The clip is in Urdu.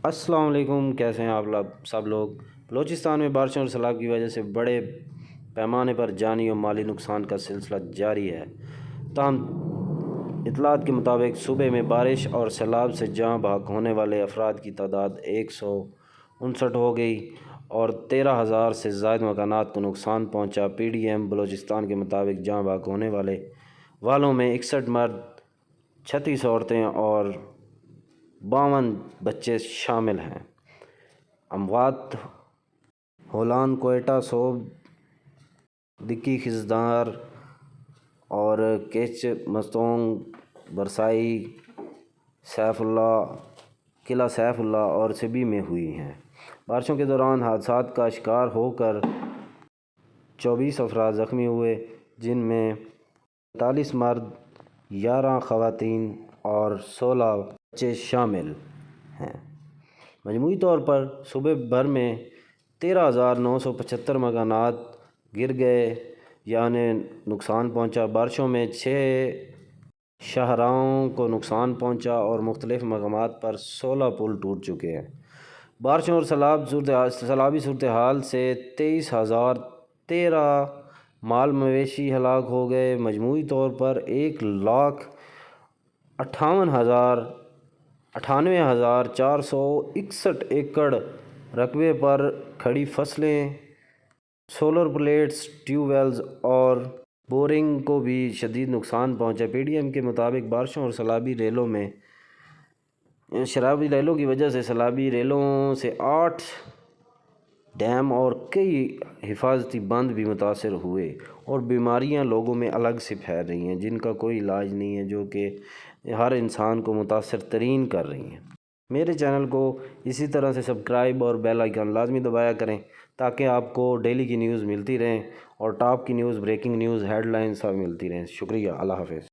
السلام علیکم، کیسے ہیں آپ سب لوگ؟ بلوچستان میں بارشوں اور سیلاب کی وجہ سے بڑے پیمانے پر جانی اور مالی نقصان کا سلسلہ جاری ہے۔ تاہم اطلاعات کے مطابق صوبے میں بارش اور سیلاب سے جاں بحق ہونے والے افراد کی تعداد 159 ہو گئی اور 13,000 سے زائد مکانات کو نقصان پہنچا۔ پی ڈی ایم بلوچستان کے مطابق جاں بحق ہونے والوں میں 61 مرد، 36 عورتیں اور 52 بچے شامل ہیں۔ اموات ہولان، کوئٹہ، صوب، دکی، خزدار اور کیچ مستونگ، برسائی، سیف اللہ، قلعہ سیف اللہ اور سبی میں ہوئی ہیں۔ بارشوں کے دوران حادثات کا شکار ہو کر 24 افراد زخمی ہوئے، جن میں 45 مرد، 11 خواتین اور 16 بچے شامل ہیں۔ مجموعی طور پر صوبے بھر میں 13,975 مکانات گر گئے یعنی نقصان پہنچا۔ بارشوں میں 6 شاہراہوں کو نقصان پہنچا اور مختلف مقامات پر 16 پل ٹوٹ چکے ہیں۔ بارشوں اور سیلابی صورتحال سے 23,013 مال مویشی ہلاک ہو گئے۔ مجموعی طور پر 1,98,461 ایکڑ رقبے پر کھڑی فصلیں، سولر پلیٹس، ٹیوب ویلز اور بورنگ کو بھی شدید نقصان پہنچا۔ پی ڈی ایم کے مطابق بارشوں اور سیلابی ریلوں کی وجہ سے سیلابی ریلوں سے 8 ڈیم اور کئی حفاظتی بند بھی متاثر ہوئے اور بیماریاں لوگوں میں الگ سے پھیل رہی ہیں جن کا کوئی علاج نہیں ہے، جو کہ ہر انسان کو متاثر ترین کر رہی ہیں۔ میرے چینل کو اسی طرح سے سبسکرائب اور بیل آئیکن لازمی دبایا کریں تاکہ آپ کو ڈیلی کی نیوز ملتی رہیں اور ٹاپ کی news, breaking news, headline سب ملتی رہیں۔ شکریہ، اللہ حافظ۔